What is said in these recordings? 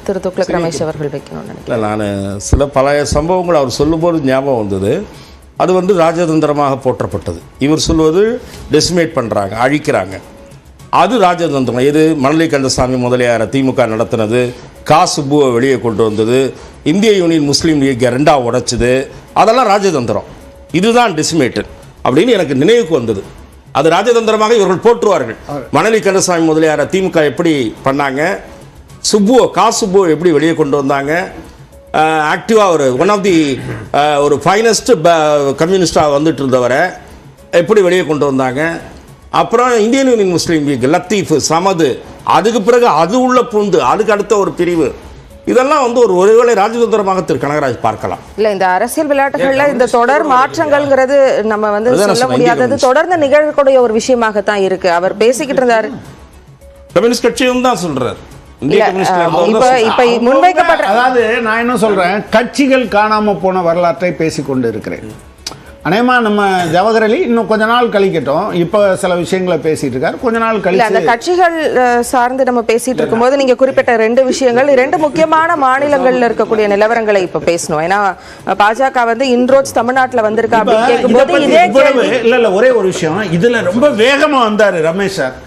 திரு துக்ளக் ரமேஷ் அவர்கள் வைக்கணும்னு நினைக்கிறேன். நான் சில பழைய சம்பவங்கள் அவர் சொல்லும்போது ஞாபகம் வந்தது. அது வந்து ராஜதந்திரமாக போற்றப்பட்டது. இவர் சொல்வது டெசிமேட் பண்ணுறாங்க, அழிக்கிறாங்க. அது ராஜதந்திரம். இது மணலி கந்தசாமி முதலியார் திமுக நடத்தினது, காசுபுவை வெளியே கொண்டு வந்தது, இந்திய யூனியன் முஸ்லீம் லீக்கை ரெண்டாக உடைச்சது, அதெல்லாம் ராஜதந்திரம். இதுதான் டெசிமேட்டட் அப்படின்னு எனக்கு நினைவுக்கு வந்தது. அது ராஜதந்திரமாக இவர்கள் போற்றுவார்கள். மணலி கந்தசாமி முதலியார் திமுக எப்படி பண்ணாங்க, காசுபுவை எப்படி வெளியே கொண்டு வந்தாங்க, ஆக்டிவாக ஒரு ஒன் ஆஃப் தி ஒரு ஃபைனஸ்ட் கம்யூனிஸ்டாக வந்துட்டு இருந்தவரை எப்படி வெளியே கொண்டு வந்தாங்க. அப்புறம் இந்தியன் யூனியன் முஸ்லீம் லீக், லத்தீஃப், சமது, அதுக்கு பிறகு அது உள்ள பூந்து அதுக்கு அடுத்த ஒரு பிரிவு, இதெல்லாம் வந்து ஒருவேளை ராஜதந்திரமாக திரு கனகராஜ் பார்க்கலாம். இல்ல இந்த அரசியல் விளையாட்டுகள்ல இந்த தொடர் மாற்றங்கள்ங்கிறது நம்ம வந்து சொல்ல முடியாதது, தொடர்ந்து நிகழக்கூடிய ஒரு விஷயமாகத்தான் இருக்கு. அவர் பேசிக்கிட்டு இருந்தாரு, கம்யூனிஸ்ட் கட்சியும் தான் சொல்றாரு. அதாவது நான் என்ன சொல்றேன், கட்சிகள் காணாம போன வரலாற்றை பேசிக்கொண்டு இருக்கிறேன். அநேகமா நம்ம ஜவஹர் அலி இன்னும் கொஞ்ச நாள் கழிக்கட்டும், இப்ப சில விஷயங்களை பேசிட்டு இருக்காரு. கொஞ்ச நாள் கழிச்சு அந்த கட்சிகள் சார்ந்து நம்ம பேசிட்டு இருக்கும்போது நீங்க குறிப்பிட்ட ரெண்டு விஷயங்கள், ரெண்டு முக்கியமான மாநிலங்கள்ல இருக்கக்கூடிய நிலவரங்களை இப்ப பேசணும். ஏன்னா பாஜக வந்து இன்ரோட்ஸ் தமிழ்நாட்டுல வந்திருக்கா அப்படின்னு கேட்கும்போது இல்ல ஒரே ஒரு விஷயம், இதுல ரொம்ப வேகமா வந்தாரு ரமேஷ் சார்.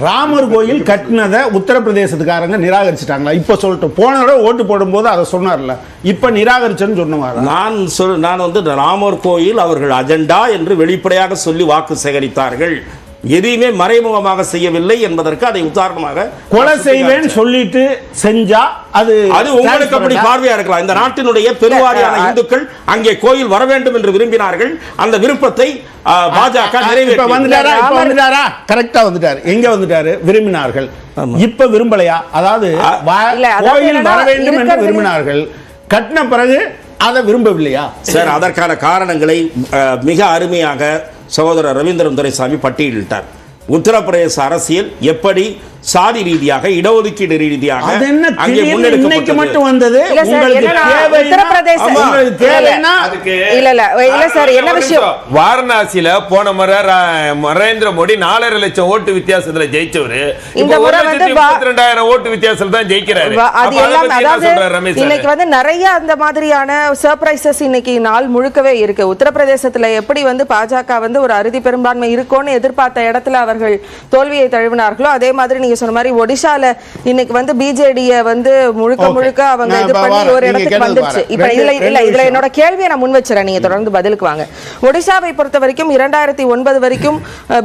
ராமர் கோயில் கட்டினதை உத்தரப்பிரதேசத்துக்காரங்க நிராகரிச்சுட்டாங்களா? இப்ப சொல்லிட்டு போன தடவை ஓட்டு போடும்போது அதை சொன்னார்ல, இப்ப நிராகரிச்சேன்னு சொன்னவாரு. நான் வந்து ராமர் கோயில் அவர்கள் அஜெண்டா என்று வெளிப்படையாக சொல்லி வாக்கு சேகரித்தார்கள். எதையுமே மறைமுகமாக செய்யவில்லை என்பதற்கு அதை உதாரணமாக கொலை செய்வேன் சொல்லிட்டு செஞ்சா அது உங்களுக்கு அப்படி பார்வையா இருக்கலாம். இந்த நாட்டினுடைய பெருவாரியான இந்துக்கள் அங்கே கோயில் வர வேண்டும் என்று விரும்பினார்கள். அந்த விருப்பத்தை பாஜக வந்துட்டாரா? கரெக்டா வந்துட்டாரு. எங்க வந்துட்டாரு? விரும்பினார்கள். இப்ப விரும்பலையா? அதாவது கோயில் வர வேண்டும் என்று விரும்பினார்கள், கட்டின பிறகு அதை விரும்பவில்லையா? சார், அதற்கான காரணங்களை மிக அருமையாக சகோதரர் ரவீந்திரன் துரைசாமி பட்டியலிட்டார். உத்தரப்பிரதேச அரசியல் எப்படி சாதி ரீதியாக, இடஒதுக்கீடு ரீதியாக அங்கே முன்னெடுக்கப்பட்டது மட்டும் வந்தது. வாரணாசியில போன முறை நரேந்திர மோடி 4.5 லட்சம் ஓட்டு வித்தியாசத்துல ஜெயிச்சவரு, இந்த முறை வந்து 32,000 ஓட்டு வித்தியாசத்துல தான் ஜெயிக்கிறாரு. இன்னைக்கு வந்து நிறைய அந்த மாதிரியான சர்ப்ரைசஸ் இன்னைக்கு நாள் முழுக்கவே இருக்கு. உத்தரப்பிரதேசத்துல எப்படி வந்து பாஜக வந்து ஒரு அறுதி பெரும்பான்மை இருக்கும்னு எதிர்பார்த்த இடத்துல அவர்கள் தோல்வியை தழுவினார்களோ, அதே மாதிரி நீங்க சொன்ன மாதிரி ஒடிஷால இன்னைக்கு வந்து பிஜேடிய வந்து முழுக்க அவங்க இது பண்ணி ஒரு இடத்துக்கு வந்துச்சு. இப்ப இதுல என்னோட கேள்வியை நான் முன் வச்சுறேன், நீங்க தொடர்ந்து பதிலுக்கு வாங்க. ஒடிஷாவை பொறுத்த வரைக்கும் 2009 வரைக்கும்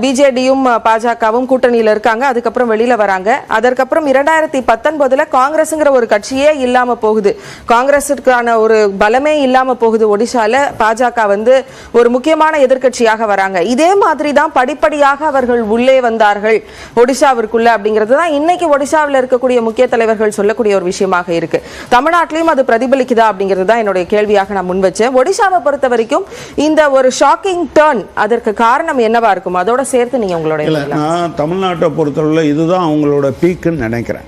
பிஜேடியும் பாஜகவும் கூட்டணியில இருக்காங்க. அதுக்கப்புறம் வெளியில வராங்க. அதற்கப்புறம் 2019 காங்கிரஸ்ங்கிற ஒரு கட்சியே இல்லாம போகுது. காங்கிரஸுக்கான ஒரு பலமே இல்லாம போகுது. ஒடிஷால பாஜக வந்து ஒரு முக்கியமான எதிர்க்கட்சியாக வராங்க. இதே மாதிரி தான் படிப்படியாக அவர்கள் உள்ளே வந்தார்கள் ஒடிஷாவிற்குள்ள அப்படிங்கிறது தான் இன்னைக்கு ஒடிஷாவில் இருக்கக்கூடிய முக்கிய தலைவர்கள் சொல்லக்கூடிய ஒரு விஷயமாக இருக்கு. தமிழ்நாட்டிலையும் அது பிரதிபலிக்குதா அப்படிங்கிறது தான் என்னுடைய கேள்வியாக நான் முன் வச்சேன். ஒடிஷாவை பொறுத்த வரைக்கும் இந்த ஒரு ஷாக்கிங் டர்ன், அதற்கு காரணம் என்னவா இருக்கும்? அதோட சேர்த்து நீங்க உங்களோட தமிழ்நாட்டை பொறுத்தவரை இதுதான் அவங்களோட பீக்குன்னு நினைக்கிறேன்.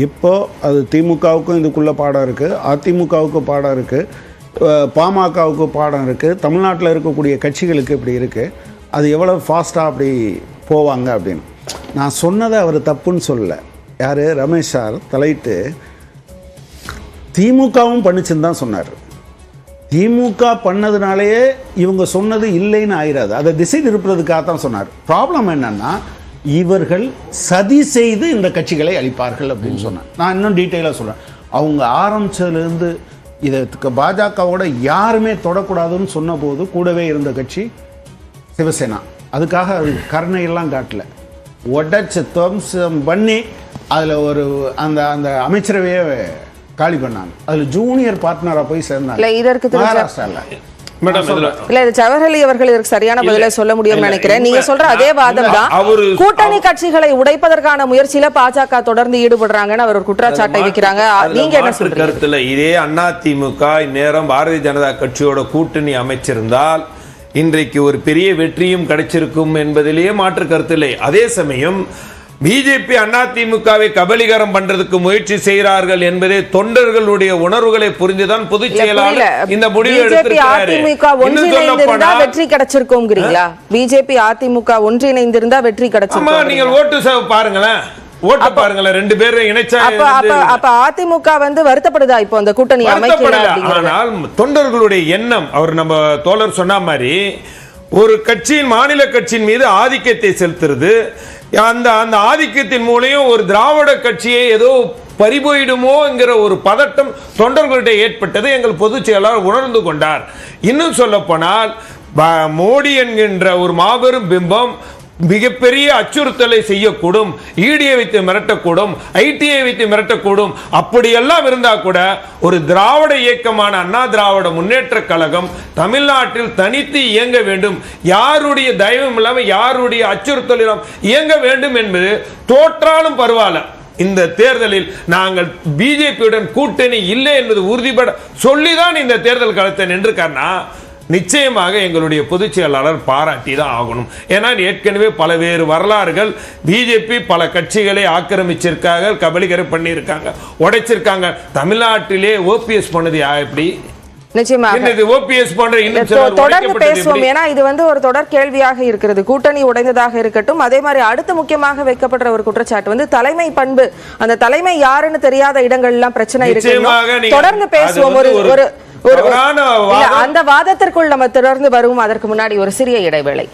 இப்போ அது திமுகவுக்கும் இதுக்குள்ள பாடம் இருக்கு, அதிமுகவுக்கு பாடம் இருக்கு, பாமகவுக்கு பாடம் இருக்கு, தமிழ்நாட்டில் இருக்கக்கூடிய கட்சிகளுக்கு இப்படி இருக்கு. அது எவ்வளவு ஃபாஸ்டா அப்படி போவாங்க அப்படின்னு நான் சொன்னதை அவர் தப்புன்னு சொல்லல. யாரு? ரமேஷ் சார் தலையிட்டு திமுகவும் பண்ணிச்சுன்னு தான் சொன்னார். திமுக பண்ணதுனாலேயே இவங்க சொன்னது இல்லைன்னு ஆயிராது, அதை திசை திருப்புறதுக்காக தான் சொன்னார். ப்ராப்ளம் என்னன்னா, இவர்கள் சதி செய்து இந்த கட்சிகளை அளிப்பார்கள் அப்படின்னு சொன்னார். நான் இன்னும் டீட்டெயிலாக சொல்கிறேன். அவங்க ஆரம்பிச்சதுலேருந்து இதற்கு பாஜகவோட யாருமே தொடக்கூடாதுன்னு சொன்ன போது கூடவே இருந்த கட்சி சிவசேனா. அதுக்காக அது கருணையெல்லாம் காட்டல, உடச்சு துவம்சம் பண்ணி அதில் ஒரு அந்த அந்த அமைச்சரவையே காலி பண்ணாங்க. அதில் ஜூனியர் பார்ட்னராக போய் சேர்ந்தாங்க மகாராஷ்டிராவில். ஜவஹர் அலி அவர்கள் இதற்கு சரியான பதிலை சொல்ல முடியும் நினைக்கிறேன். நீங்க சொல்ற அதே வாதம் தான். கூட்டணி கட்சிகளை உடைப்பதற்கான முயற்சியில பாஜக தொடர்ந்து ஈடுபடுறாங்கன்னு அவர் ஒரு குற்றச்சாட்டை வைக்கிறாங்க. நீங்க என்ன சொல்றீங்க? இதே அதிமுக இந்நேரம் பாரதிய ஜனதா கட்சியோட கூட்டணி அமைச்சிருந்தால் இன்றைக்கு ஒரு பெரிய வெற்றியும் கிடைச்சிருக்கும் என்பதிலேயே மாற்று கருத்து இல்லை. அதே சமயம் பிஜேபி அதிமுகவை கபலீகரம் பண்றதுக்கு முயற்சி செய்கிறார்கள் என்பதே தொண்டர்களுடைய உணர்வுகளை புரிந்துதான் பொதுச் செயலாளர் இந்த முடிவை எடுத்திருக்கிறார். வெற்றி கிடைச்சிருக்கோங்கிறீங்களா? பிஜேபி அதிமுக ஒன்றிணைந்திருந்தா வெற்றி கிடைச்சிருக்கும். நீங்கள் ஓட்டு பாருங்களேன், ஓட்ட பாருங்களேன், 2 பேரும் இணைச்சா. அப்ப அதிமுக வந்து வருத்தப்படுதா இப்போ அந்த கூட்டணி அமைக்கல? ஆனால் தொண்டர்களுடைய எண்ணம், அவர் நம்ம தோழர் சொன்ன மாதிரி ஒரு கட்சியின் மாநில கட்சியின் மீது ஆதிக்கத்தை செலுத்துறது, அந்த ஆதிக்கத்தின் மூலம் ஒரு திராவிட கட்சியை ஏதோ பறிபோயிடுமோ என்கிற ஒரு பதட்டம் தொண்டர்களுடைய ஏற்பட்டது எங்கள் பொதுச் செயலாளர் உணர்ந்து கொண்டார். இன்னும் சொல்ல போனால் மோடி என்கின்ற ஒரு மாபெரும் பிம்பம் மிகப்பெரிய அச்சுறுத்தலை செய்யக்கூடும், ஈடியை வைத்து மிரட்டக்கூடும், ஐடியை வைத்து மிரட்டக்கூடும். அப்படியெல்லாம் இருந்தா கூட ஒரு திராவிட இயக்கமான அண்ணா திராவிட முன்னேற்ற கழகம் தமிழ்நாட்டில் தனித்து இயங்க வேண்டும், யாருடைய தயவும் இல்லாமல் யாருடைய அச்சுறுத்தல் இயங்க வேண்டும் என்பது தோற்றாலும் பரவாயில்ல. இந்த தேர்தலில் நாங்கள் பிஜேபியுடன் கூட்டணி இல்லை என்பது உறுதிபட சொல்லிதான் இந்த தேர்தல் களத்தை நின்றுக்காரனா நிச்சயமாக எங்களுடைய பொதுச் செயலாளர் பாராட்டி தான் ஆகணும். ஏன்னா ஏற்கனவே பல்வேறு வரலாறுகள், பிஜேபி பல கட்சிகளை ஆக்கிரமிச்சிருக்காங்க, கபலீகர பண்ணியிருக்காங்க, உடைச்சிருக்காங்க. தமிழ்நாட்டிலே ஓபிஎஸ் பண்ணது எப்படி? தொடர்ந்து பேசுவோம். ஏன்னா இது வந்து ஒரு தொடர் கேள்வியாக இருக்கிறது. கூட்டணி உடைந்ததாக இருக்கட்டும், அதே மாதிரி அடுத்து முக்கியமாக வைக்கப்படுற ஒரு குற்றச்சாட்டு வந்து தலைமை பண்பு. அந்த தலைமை யாருன்னு தெரியாத இடங்கள் எல்லாம் பிரச்சனை இருக்கு. தொடர்ந்து பேசுவோம். அந்த வாதத்திற்குள் நம்ம தொடர்ந்து வருவோம். அதற்கு முன்னாடி ஒரு சிறிய இடைவேளை.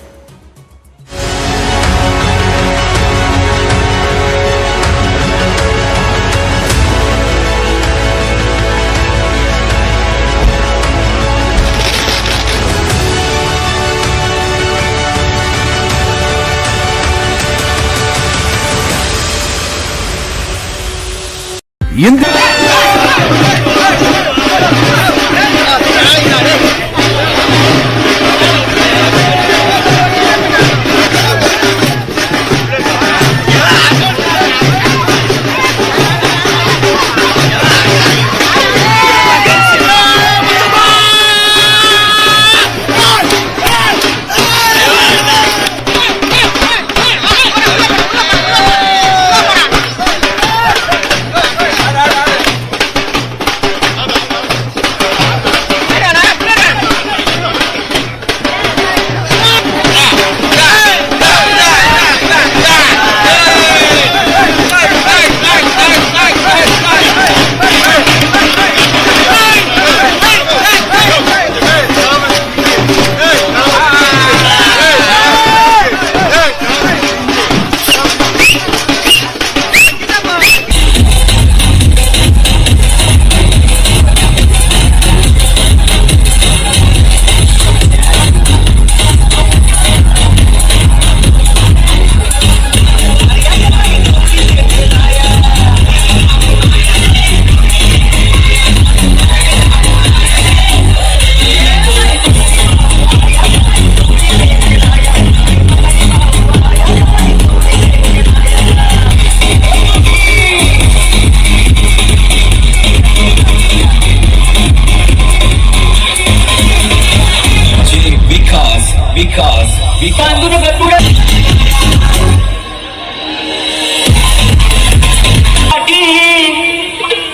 because